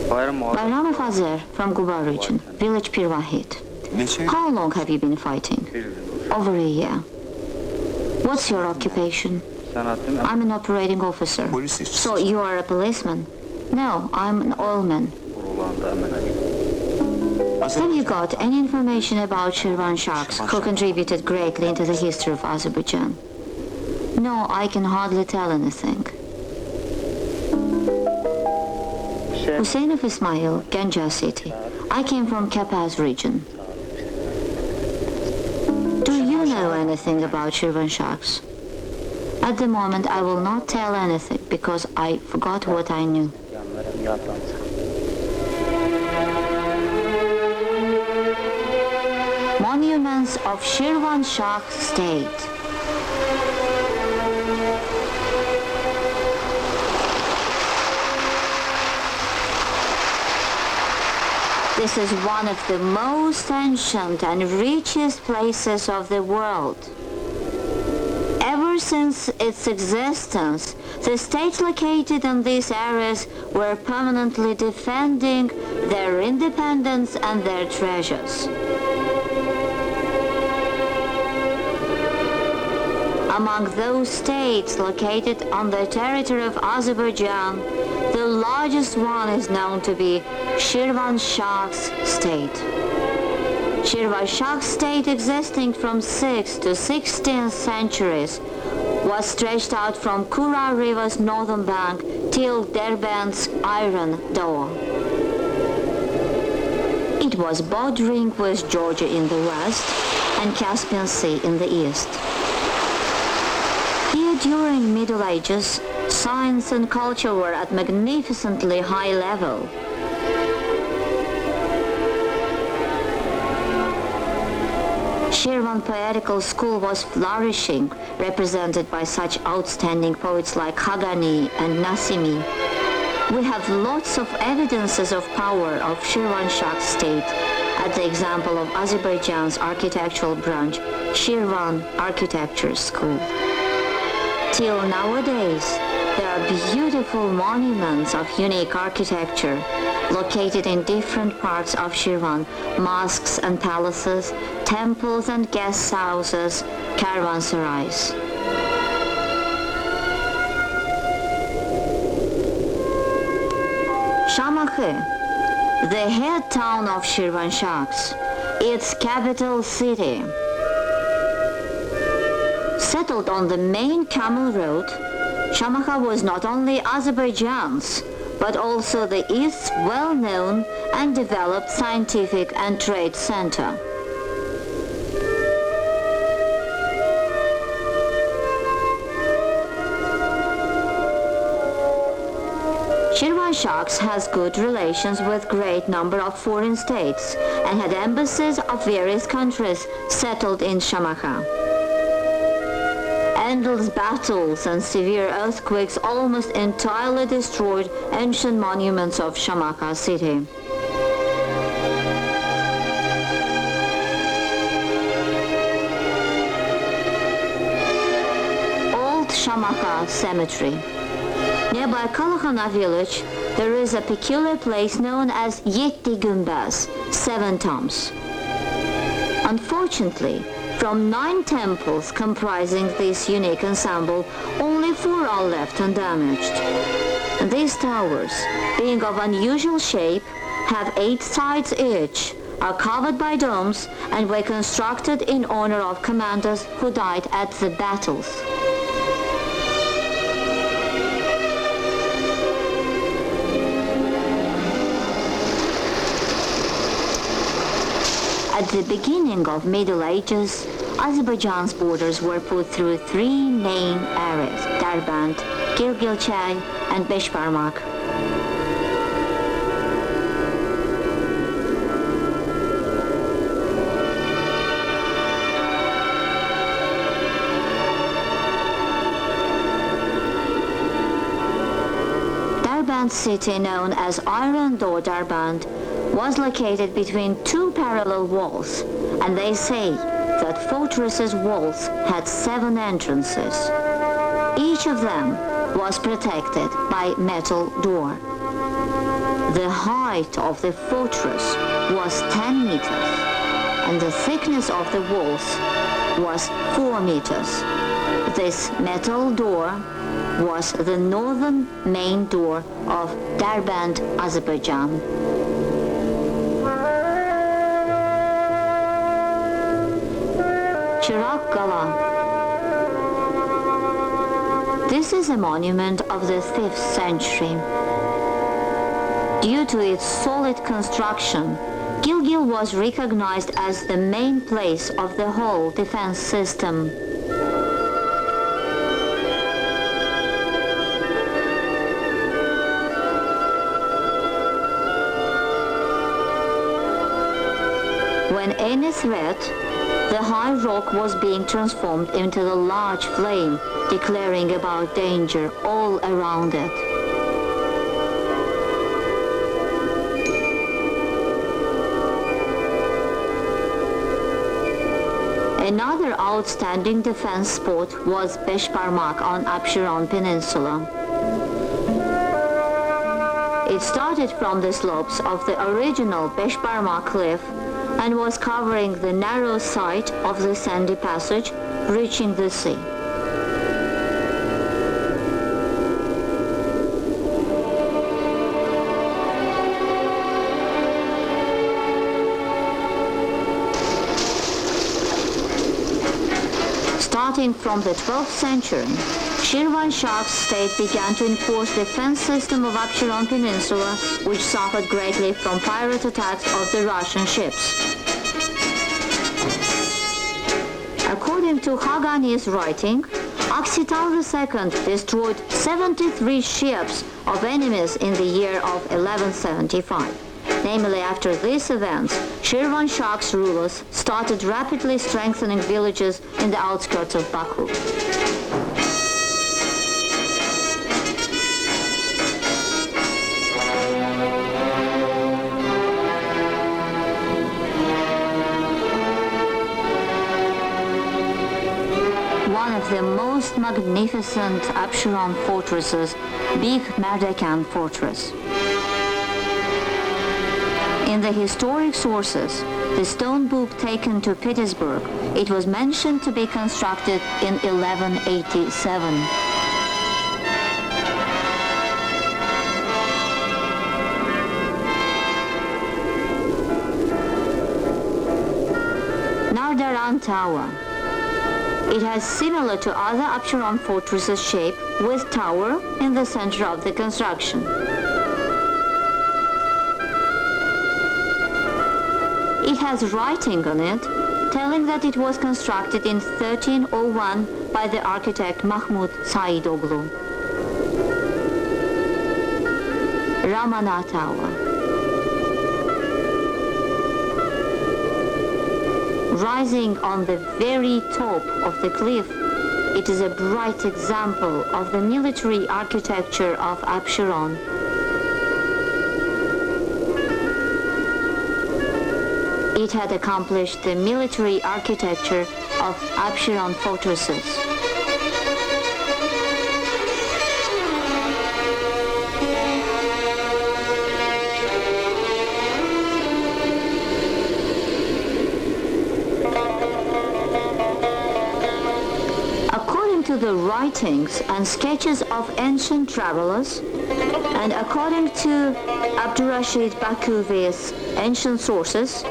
Bayram of Azer from Guba region, village Pir Vahid. How long have you been fighting? Over a year. What's your occupation? I'm an operating officer. So you are a policeman? No, I'm an oilman. Have you got any information about Şirvanshahs, who contributed greatly into the history of Azerbaijan? No, I can hardly tell anything. Hussein Ismail, Ganja city. I came from Kapaz region. Do you know anything about Şirvanshahs? At the moment I will not tell anything because I forgot what I knew. Monuments of Şirvanshah state. This is one of the most ancient and richest places of the world. Ever since its existence, the states located in these areas were permanently defending their independence and their treasures. Among those states located on the territory of Azerbaijan, the largest one is known to be Şirvanshahs state. Şirvanshah state, existing from 6th to 16th centuries, was stretched out from Kura River's northern bank till Derbent's iron door. It was bordering with Georgia in the west and Caspian Sea in the east. Here during Middle Ages, science and culture were at magnificently high level. Şirvan poetical school was flourishing, represented by such outstanding poets like Khagani and Nasimi. We have lots of evidences of power of Şirvanshah state, at the example of Azerbaijan's architectural branch, Şirvan Architecture School. Till nowadays, there are beautiful monuments of unique architecture located in different parts of Şirvan, mosques and palaces, temples and guest houses, caravanserais. Şamaxı, the head town of Şirvanshahs, its capital city. Settled on the main camel road, Şamaxı was not only Azerbaijan's, but also the East's well-known and developed scientific and trade center. Şirvanshahs has good relations with great number of foreign states and had embassies of various countries settled in Şamaxı. Endless battles and severe earthquakes almost entirely destroyed ancient monuments of Şamaxı city. Old Şamaxı Cemetery. Nearby Kalakhana village, there is a peculiar place known as Yetti Gümbez, 7 tombs. Unfortunately, from 9 temples comprising this unique ensemble, only 4 are left undamaged. These towers, being of unusual shape, have 8 sides each, are covered by domes, and were constructed in honor of commanders who died at the battles. At the beginning of Middle Ages, Azerbaijan's borders were put through 3 main areas: Derbent, Girgilchay, and Beşparmak. Derbent city, known as Iron Door Derbent, was located between 2 parallel walls, and they say that fortress's walls had 7 entrances. Each of them was protected by metal door. The height of the fortress was 10 meters, and the thickness of the walls was 4 meters. This metal door was the northern main door of Derbent, Azerbaijan. Chirak Gala. This is a monument of the 5th century. Due to its solid construction, Gilgil was recognized as the main place of the whole defense system. When any threat, the high rock was being transformed into a large flame, declaring about danger all around it. Another outstanding defense spot was Beşparmak on Abşeron Peninsula. It started from the slopes of the original Beşparmak cliff and was covering the narrow side of the sandy passage, reaching the sea. Starting from the 12th century, Şirvanshahs state began to enforce the defense system of Abşeron Peninsula, which suffered greatly from pirate attacks of the Russian ships. According to Hagani's writing, Aksital II destroyed 73 ships of enemies in the year of 1175. Namely, after these events, Şirvanshahs rulers started rapidly strengthening villages in the outskirts of Baku. One of the most magnificent Abşeron fortresses, Big Merdekan Fortress. In the historic sources, the stone book taken to Petersburg, it was mentioned to be constructed in 1187. Nardaran Tower. It has similar to other Abşeron fortresses shape with tower in the center of the construction. It has writing on it telling that it was constructed in 1301 by the architect Mahmud Saidoglu. Ramana Tower. Rising on the very top of the cliff, it is a bright example of the military architecture of Abşeron. It had accomplished the military architecture of Abşeron fortresses. According to the writings and sketches of ancient travelers, and according to Abdurrashid Bakuvi's ancient sources,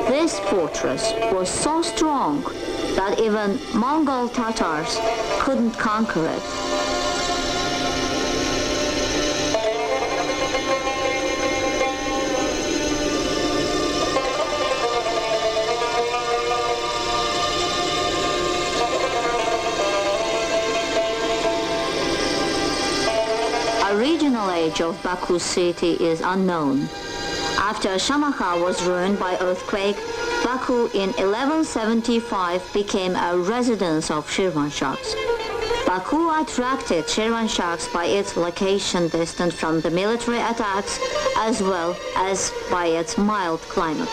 this fortress was so strong that even Mongol Tatars couldn't conquer it. Original age of Baku city is unknown. After Shamaha was ruined by earthquake, Baku in 1175 became a residence of Şirvanshahs. Baku attracted Şirvanshahs by its location distant from the military attacks as well as by its mild climate.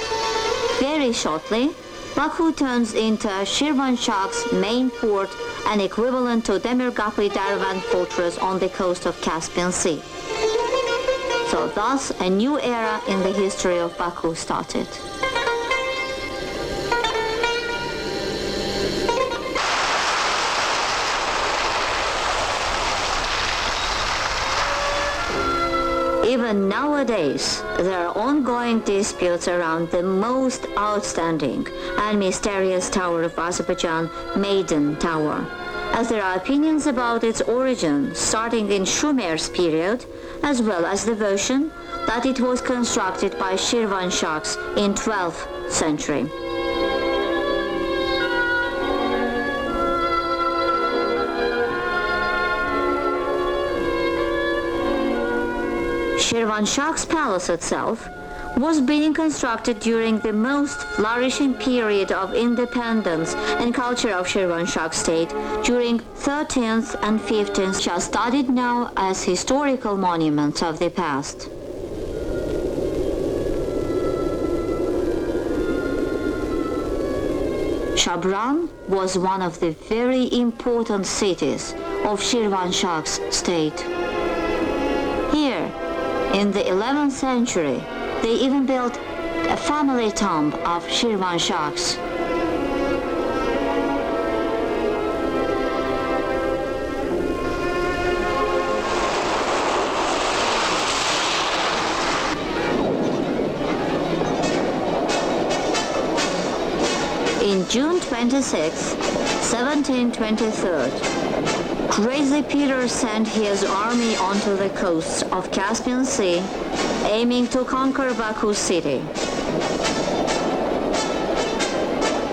Very shortly, Baku turns into Şirvanshahs' main port and equivalent to Demirkapı Dervent fortress on the coast of Caspian Sea. So thus, a new era in the history of Baku started. Even nowadays, there are ongoing disputes around the most outstanding and mysterious tower of Azerbaijan, Maiden Tower, as there are opinions about its origin starting in Shumer's period, as well as the version that it was constructed by Şirvanshahs in 12th century. Şirvanshahs palace itself was being constructed during the most flourishing period of independence and culture of Şirvanshah state during 13th and 15th, are studied now as historical monuments of the past. Shabran was one of the very important cities of Şirvanshahs state. Here, in the 11th century, they even built a family tomb of Şirvanshahs. In June 26, 1723, Crazy Peter sent his army onto the coasts of Caspian Sea, aiming to conquer Baku city.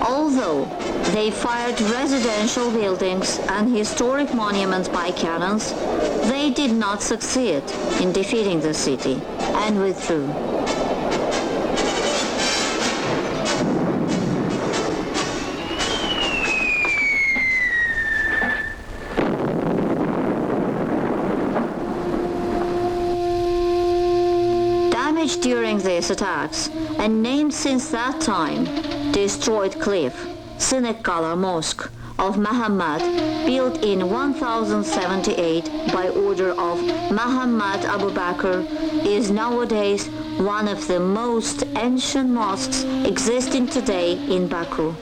Although they fired residential buildings and historic monuments by cannons, they did not succeed in defeating the city and withdrew. During these attacks, and named since that time, destroyed cliff, Sinekkala Mosque of Muhammad, built in 1078 by order of Muhammad Abu Bakr, is nowadays one of the most ancient mosques existing today in Baku.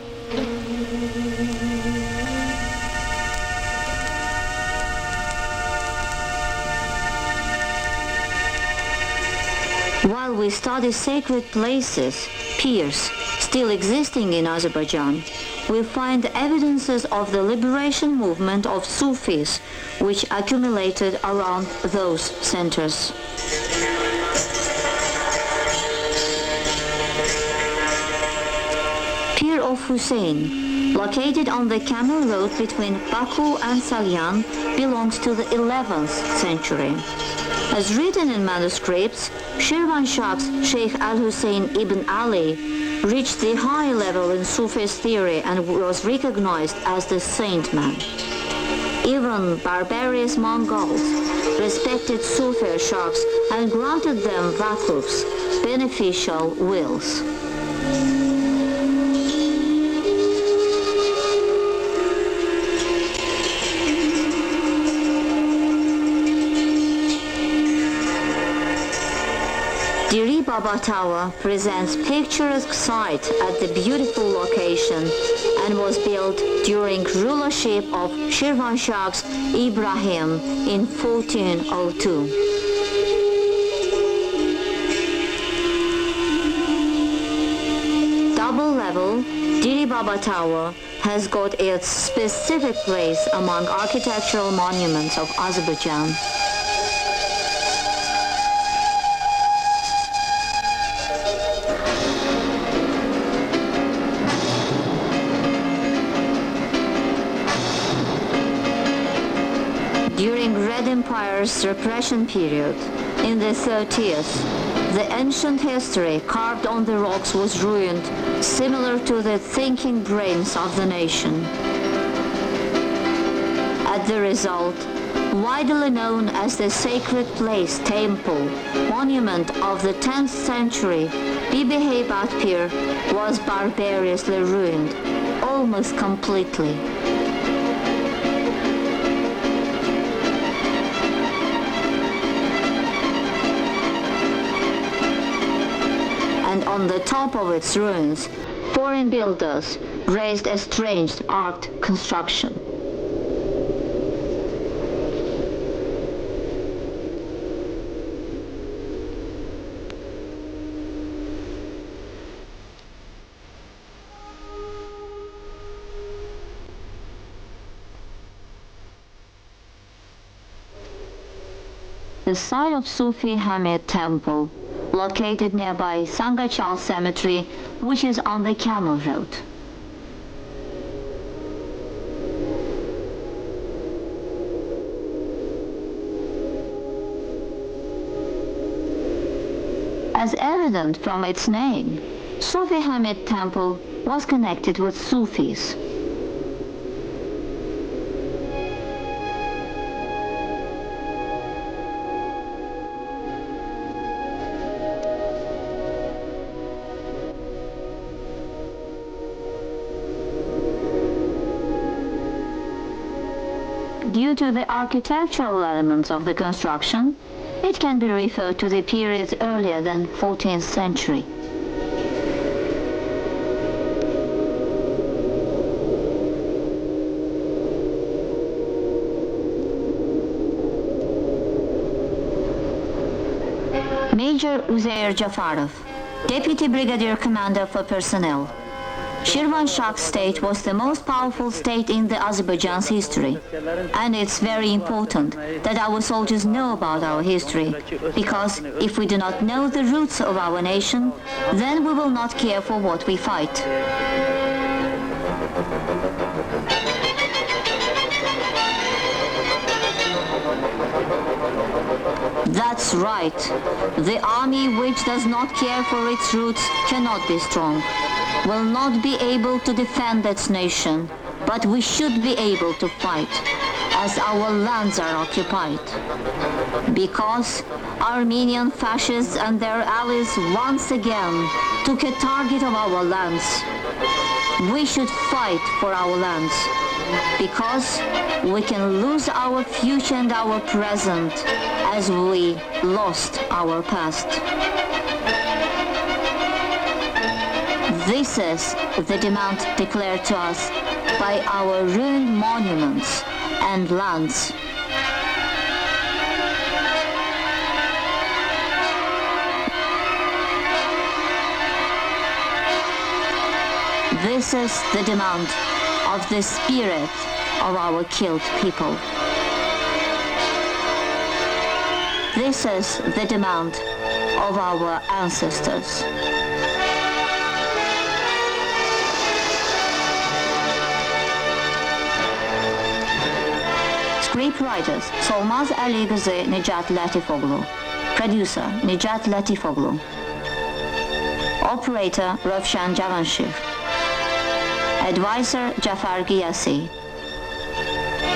While we study sacred places, pirs, still existing in Azerbaijan, we find evidences of the liberation movement of Sufis, which accumulated around those centers. Pir of Hussein, located on the Camel Road between Baku and Salyan, belongs to the 11th century. As written in manuscripts, Şirvanshahs Sheikh al-Hussein ibn Ali reached the high level in Sufist theory and was recognized as the saint man. Even barbarous Mongols respected Sufi shahs and granted them vakufs, beneficial wills. Diri Baba Tower presents picturesque sight at the beautiful location and was built during rulership of Şirvanshahs Ibrahim in 1402. Double-level Diri Baba Tower has got its specific place among architectural monuments of Azerbaijan. During Red Empire's repression period, in the 30s, the ancient history carved on the rocks was ruined, similar to the thinking brains of the nation. As the result, widely known as the Sacred Place Temple, monument of the 10th century, Bibi Heybat Pir was barbarously ruined, almost completely. On the top of its ruins, foreign builders raised a strange art construction. The site of Sufi Hamid Temple, located nearby Sangachal Cemetery, which is on the Camel Road. As evident from its name, Sufi Hamid Temple was connected with Sufis. Due to the architectural elements of the construction, it can be referred to the period earlier than 14th century. Major Uzeyr Jafarov, Deputy Brigadier Commander for Personnel. Şirvanshah state was the most powerful state in the Azerbaijan's history, and it's very important that our soldiers know about our history, because if we do not know the roots of our nation, then we will not care for what we fight. That's right. The army which does not care for its roots cannot be strong, will not be able to defend its nation, but we should be able to fight, as our lands are occupied. Because Armenian fascists and their allies once again took a target of our lands, we should fight for our lands, because we can lose our future and our present as we lost our past. This is the demand declared to us by our ruined monuments and lands. This is the demand of the spirit of our killed people. This is the demand of our ancestors. Scriptwriters Solmaz, Aligizi, Nijat Latifoglu. Producer Nijat Latifoglu. Operator Rovshan Javanshir. Advisor Jafar Giyasi.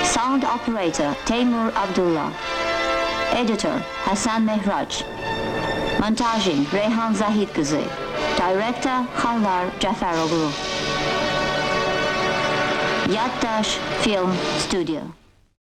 Sound operator Teymur Abdullah. Editor Hasan Mehraj. Montajing Reyhan Zahidgizi. Director Khallar Jafaroglu. VI-XVI Film Studio.